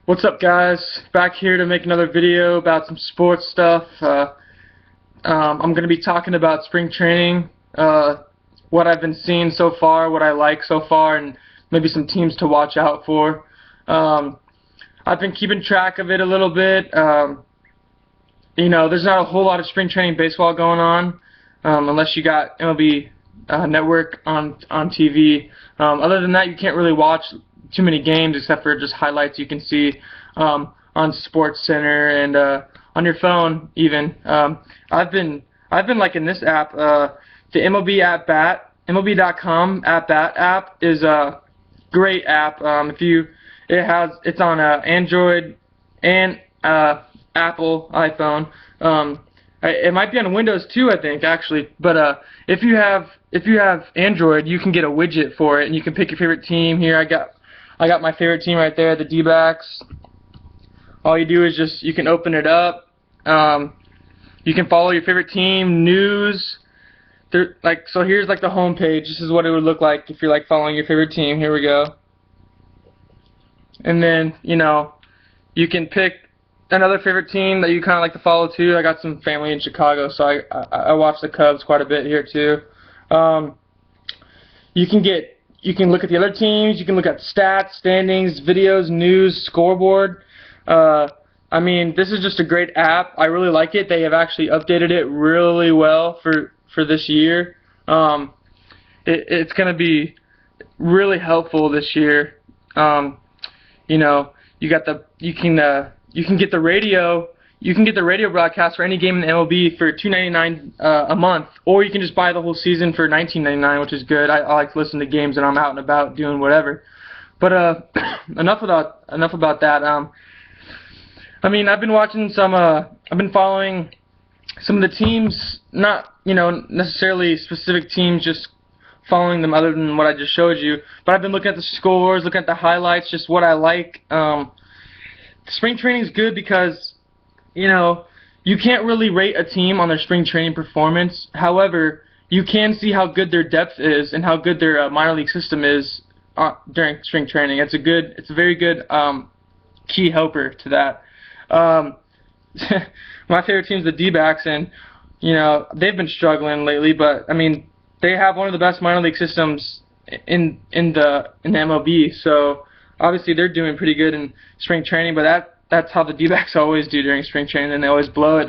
What's up, guys? Back here to make another video about some sports stuff. I'm going to be talking about spring training, what I've been seeing so far, what I like so far, and maybe some teams to watch out for. I've been keeping track of it a little bit. There's not a whole lot of spring training baseball going on, unless you got MLB Network on TV. Other than that, you can't really watch too many games except for just highlights you can see on Sports Center and on your phone even. I've been liking this app, the MLB at Bat, MLB.com at Bat app is a great app. It's on Android and Apple iPhone. It might be on Windows too, I think, actually. But if you have Android, you can get a widget for it, and you can pick your favorite team. Here, I got my favorite team right there, the D-backs. All you do is you can open it up. You can follow your favorite team, news. So here's the home page. This is what it would look like if you're following your favorite team. Here we go. And then you can pick another favorite team that you kind of like to follow too. I got some family in Chicago, so I watch the Cubs quite a bit here too. You can look at the other teams. You can look at stats, standings, videos, news, scoreboard. This is just a great app. I really like it. They have actually updated it really well for this year. It's going to be really helpful this year. You can get the radio. You can get the radio broadcast for any game in the MLB for $2.99 a month, or you can just buy the whole season for $19.99, which is good. I like to listen to games when I'm out and about doing whatever. But enough about that. I've been watching I've been following some of the teams, not necessarily specific teams, just following them other than what I just showed you. But I've been looking at the scores, looking at the highlights, just what I like. Spring training is good because you can't really rate a team on their spring training performance. However, you can see how good their depth is and how good their minor league system is during spring training. It's a very good key helper to that. My favorite team is the D-backs, and they've been struggling lately, but they have one of the best minor league systems in the MLB. So obviously they're doing pretty good in spring training, but that's how the D-backs always do during spring training, and they always blow it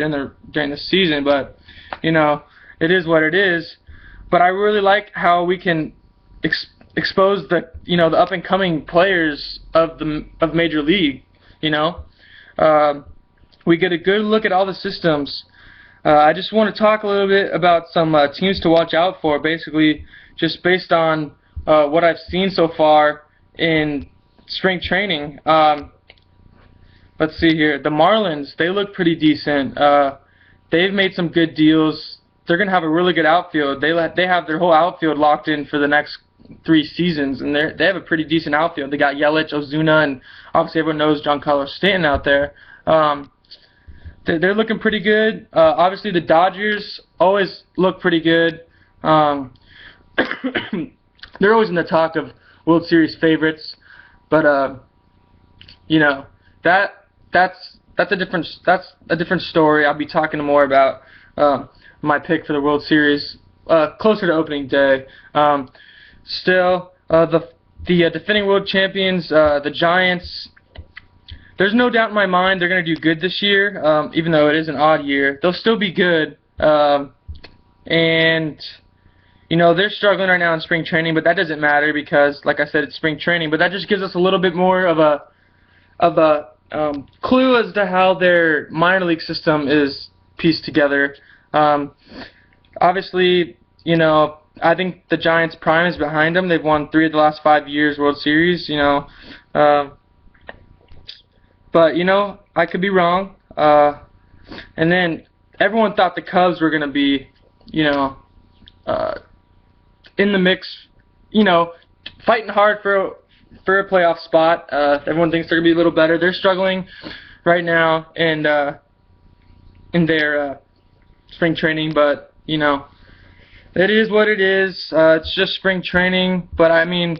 during the season. But it is what it is. But I really like how we can expose the up and coming players of Major League. We get a good look at all the systems. I just want to talk a little bit about some teams to watch out for. Basically, just based on what I've seen so far in spring training. Let's see here. The Marlins, they look pretty decent. They've made some good deals. They're going to have a really good outfield. They have their whole outfield locked in for the next 3 seasons, and they have a pretty decent outfield. They got Yelich, Ozuna, and obviously everyone knows Giancarlo Stanton out there. They're looking pretty good. Obviously the Dodgers always look pretty good. They're always in the talk of World Series favorites, but that's a different story. I'll be talking more about my pick for the World Series closer to opening day. Still, the defending world champions, the Giants. There's no doubt in my mind they're going to do good this year, even though it is an odd year. They'll still be good, and they're struggling right now in spring training, but that doesn't matter because, like I said, it's spring training. But that just gives us a little bit more of a clue as to how their minor league system is pieced together. Obviously, I think the Giants' prime is behind them. They've won 3 of the last 5 years World Series. But I could be wrong. And then everyone thought the Cubs were going to be, in the mix, fighting hard for a playoff spot. Everyone thinks they're going to be a little better. They're struggling right now in their spring training, but it is what it is. It's just spring training. But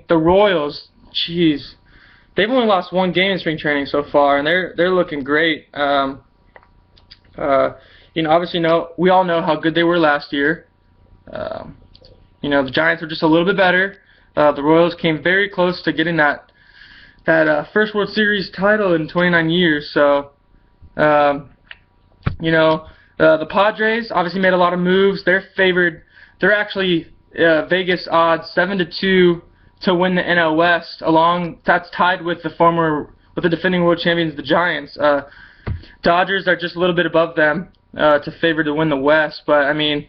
the Royals, jeez. they've only lost one game in spring training so far, and they're looking great. Obviously, we all know how good they were last year. The Giants were just a little bit better. The Royals came very close to getting that first World Series title in 29 years. So, the Padres obviously made a lot of moves. They're favored. They're actually Vegas odds 7-2 to win the NL West. That's tied with the defending world champions, the Giants. Dodgers are just a little bit above them to favor to win the West. But I mean,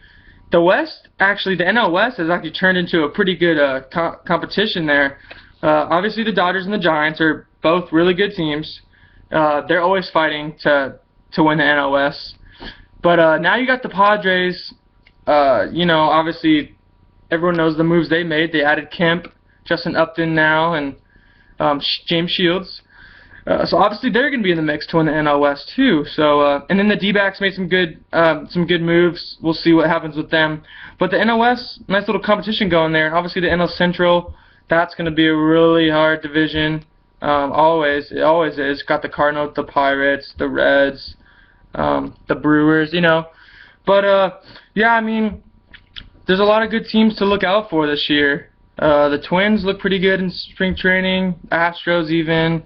the West, actually, the NL West has actually turned into a pretty good competition there. Obviously, the Dodgers and the Giants are both really good teams. They're always fighting to win the NL West. But now you got the Padres. Obviously, everyone knows the moves they made. They added Kemp, Justin Upton now, and James Shields. So obviously they're going to be in the mix to win the NL West too. So and then the D-backs made some good moves. We'll see what happens with them. But the NL West, nice little competition going there. And obviously the NL Central, that's going to be a really hard division. It always is. Got the Cardinals, the Pirates, the Reds, the Brewers. But yeah, I mean, there's a lot of good teams to look out for this year. The Twins look pretty good in spring training. Astros even.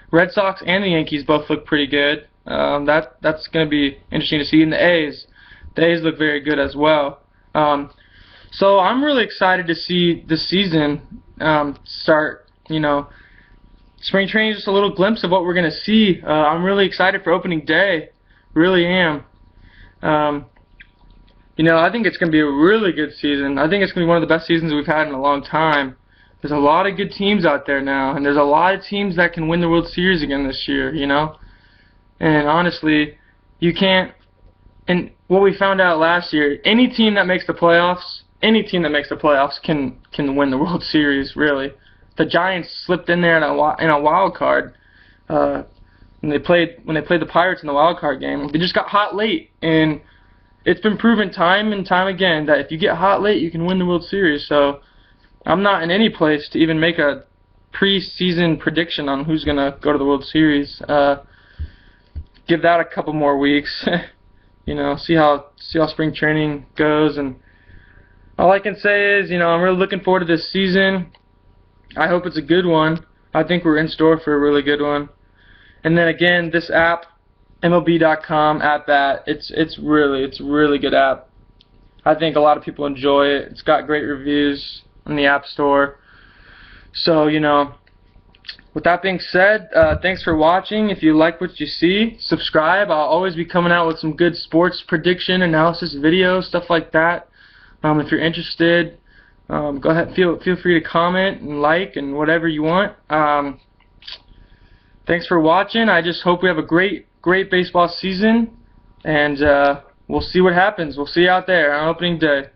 Red Sox and the Yankees both look pretty good. That's going to be interesting to see. And the A's look very good as well. So I'm really excited to see this season start. Spring training is just a little glimpse of what we're going to see. I'm really excited for opening day. Really am. I think it's going to be a really good season. I think it's going to be one of the best seasons we've had in a long time. There's a lot of good teams out there now, and there's a lot of teams that can win the World Series again this year, And honestly, you can't. And what we found out last year, any team that makes the playoffs can win the World Series. Really, the Giants slipped in there in a wild card. When they played the Pirates in the wild card game, they just got hot late, and it's been proven time and time again that if you get hot late, you can win the World Series. So I'm not in any place to even make a preseason prediction on who's going to go to the World Series. Give that a couple more weeks. See how spring training goes. And all I can say is, I'm really looking forward to this season. I hope it's a good one. I think we're in store for a really good one. And then again, this app, MLB.com, @bat, it's a really good app. I think a lot of people enjoy it. It's got great reviews in the App Store. So, with that being said, thanks for watching. If you like what you see, subscribe. I'll always be coming out with some good sports prediction, analysis videos, stuff like that. If you're interested, go ahead, feel free to comment and like and whatever you want. Thanks for watching. I just hope we have a great baseball season, and we'll see what happens. We'll see you out there on opening day.